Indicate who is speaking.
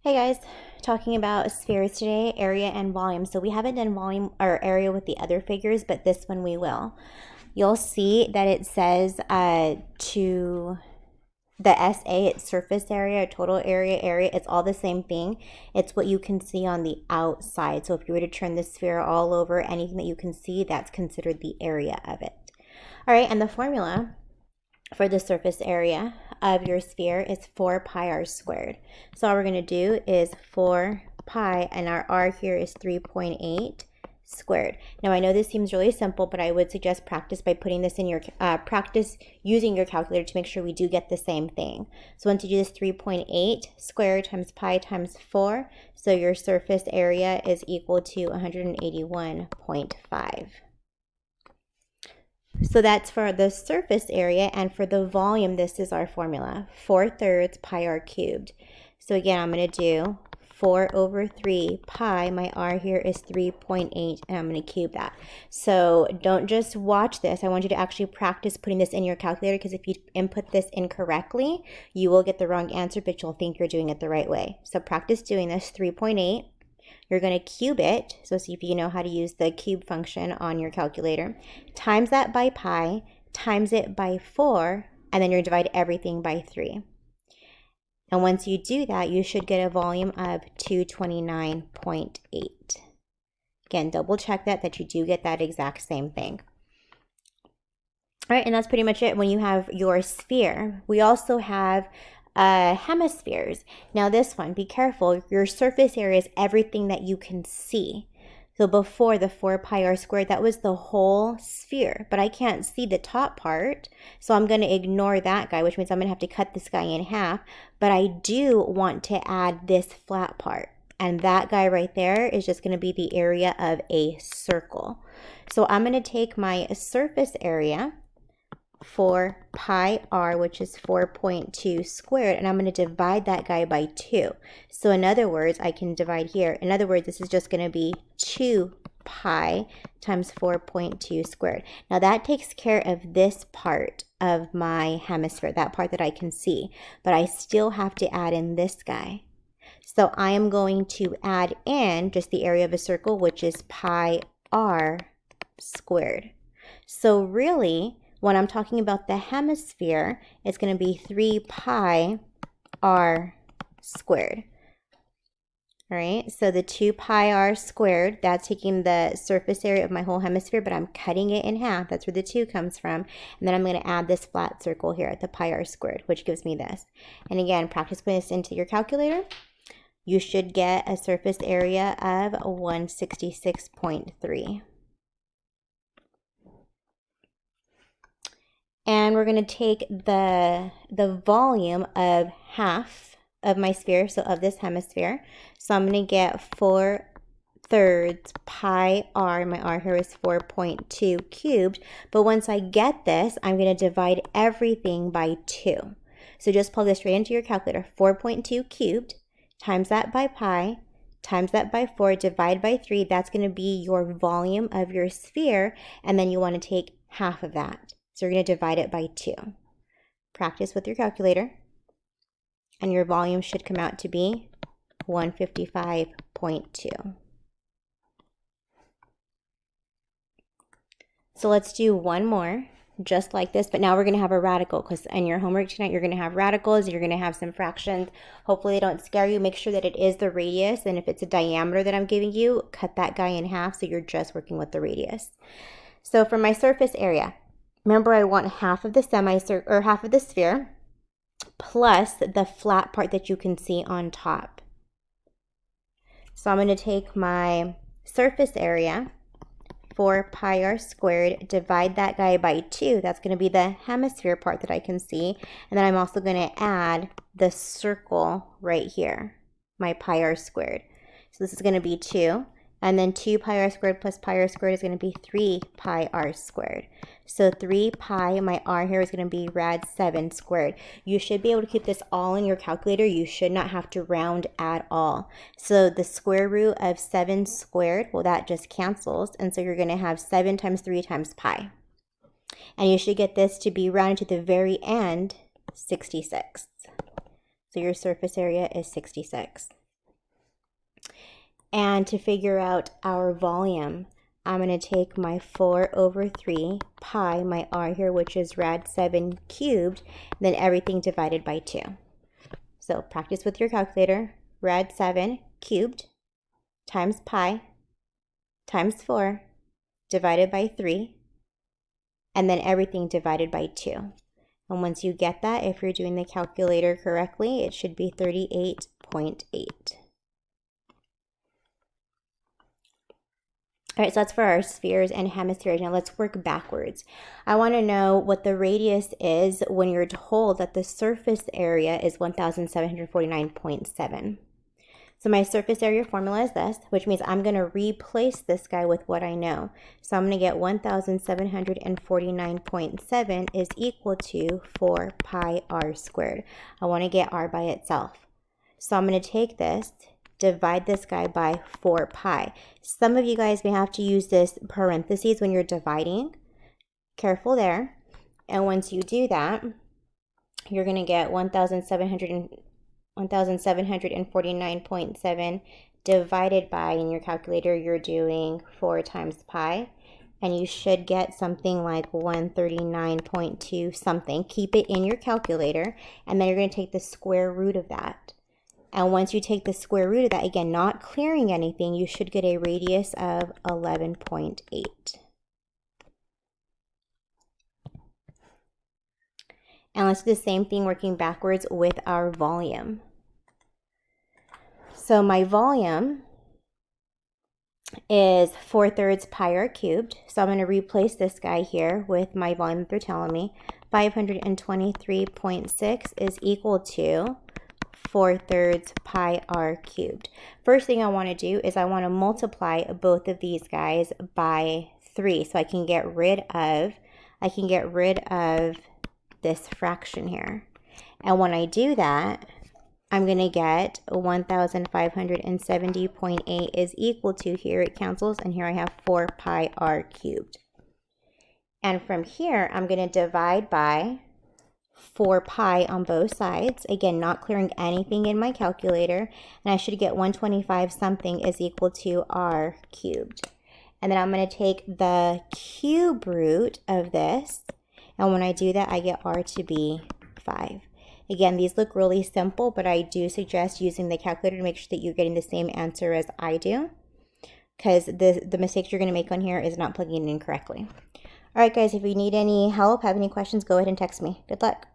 Speaker 1: Hey guys, talking about spheres today, area and volume. So we haven't done volume or area with the other figures, but this one we will. You'll see that it says to the SA, it's surface area, total area, it's all the same thing. It's what you can see on the outside. So if you were to turn the sphere all over, anything that you can see, that's considered the area of it. All right, and the formula for the surface area of your sphere is 4 pi r squared. So all we're going to do is 4 pi, and our r here is 3.8 squared. Now I know this seems really simple, but I would suggest practice by putting this in your practice using your calculator to make sure we do get the same thing. So once you do this, 3.8 squared times pi times 4, so your surface area is equal to 181.5. So that's for the surface area, and for the volume, this is our formula, 4/3 pi r cubed. So again, I'm going to do 4 over 3 pi, my r here is 3.8, and I'm going to cube that. So don't just watch this. I want you to actually practice putting this in your calculator, because if you input this incorrectly, you will get the wrong answer, but you'll think you're doing it the right way. So practice doing this, 3.8. You're going to cube it, so see if you know how to use the cube function on your calculator. Times that by pi, times it by 4, and then you're going to divide everything by 3. And once you do that, you should get a volume of 229.8. Again, double check that you do get that exact same thing. All right, and that's pretty much it when you have your sphere. We also have hemispheres. Now this one, be careful, your surface area is everything that you can see. So before the 4 pi r squared, that was the whole sphere, but I can't see the top part, so I'm going to ignore that guy, which means I'm going to have to cut this guy in half, but I do want to add this flat part, and that guy right there is just going to be the area of a circle. So I'm going to take my surface area, 4 pi r, which is 4.2 squared, and I'm going to divide that guy by 2. So in other words, I can divide here. In other words, this is just going to be 2 pi times 4.2 squared. Now that takes care of this part of my hemisphere, that part that I can see, but I still have to add in this guy. So I am going to add in just the area of a circle, which is pi r squared. So really, when I'm talking about the hemisphere, it's going to be 3 pi r squared. All right, so the 2 pi r squared, that's taking the surface area of my whole hemisphere, but I'm cutting it in half. That's where the 2 comes from. And then I'm going to add this flat circle here at the pi r squared, which gives me this. And again, practice putting this into your calculator. You should get a surface area of 166.3. And we're going to take the volume of half of my sphere, so of this hemisphere. So I'm going to get 4/3 pi r, my r here is 4.2 cubed. But once I get this, I'm going to divide everything by 2. So just plug this straight into your calculator. 4.2 cubed times that by pi, times that by 4, divide by 3. That's going to be your volume of your sphere, and then you want to take half of that. So you're going to divide it by 2. Practice with your calculator, and your volume should come out to be 155.2. So let's do one more, just like this, but now we're going to have a radical, because in your homework tonight, you're going to have radicals, you're going to have some fractions. Hopefully they don't scare you. Make sure that it is the radius, and if it's a diameter that I'm giving you, cut that guy in half so you're just working with the radius. So for my surface area, remember, I want half of the half of the sphere plus the flat part that you can see on top. So I'm going to take my surface area, 4 pi r squared, divide that guy by 2. That's going to be the hemisphere part that I can see. And then I'm also going to add the circle right here, my pi r squared. So this is going to be 2. And then 2 pi r squared plus pi r squared is going to be 3 pi r squared. So 3 pi, my r here is going to be rad 7 squared. You should be able to keep this all in your calculator. You should not have to round at all. So the square root of 7 squared, well, that just cancels. And so you're going to have 7 times 3 times pi. And you should get this to be rounded to the very end, 66. So your surface area is 66. And to figure out our volume, I'm going to take my 4/3 pi, my r here, which is rad 7 cubed, then everything divided by 2. So practice with your calculator. Rad 7 cubed times pi times 4 divided by 3, and then everything divided by 2. And once you get that, if you're doing the calculator correctly, it should be 38.8. All right, so that's for our spheres and hemispheres. Now let's work backwards. I want to know what the radius is when you're told that the surface area is 1,749.7. So my surface area formula is this, which means I'm going to replace this guy with what I know. So I'm going to get 1,749.7 is equal to 4 pi r squared. I want to get r by itself. So I'm going to take this, divide this guy by 4 pi. Some of you guys may have to use this parentheses when you're dividing. Careful there. And once you do that, you're going to get 1,749.7 divided by, in your calculator, you're doing 4 times pi. And you should get something like 139.2 something. Keep it in your calculator. And then you're going to take the square root of that. And once you take the square root of that, again, not clearing anything, you should get a radius of 11.8. And let's do the same thing working backwards with our volume. So my volume is 4/3 pi r cubed. So I'm going to replace this guy here with my volume that they're telling me. 523.6 is equal to 4/3 pi r cubed. First thing I want to do is I want to multiply both of these guys by 3 so I can get rid of this fraction here. And when I do that, I'm going to get 1,570.8 is equal to, here it cancels, and here I have 4 pi r cubed. And from here, I'm going to divide by 4 pi on both sides. Again, not clearing anything in my calculator. And I should get 125 something is equal to r cubed. And then I'm going to take the cube root of this. And when I do that, I get r to be 5. Again, these look really simple, but I do suggest using the calculator to make sure that you're getting the same answer as I do, because the mistakes you're going to make on here is not plugging it in correctly. All right, guys, if you need any help, have any questions, go ahead and text me. Good luck.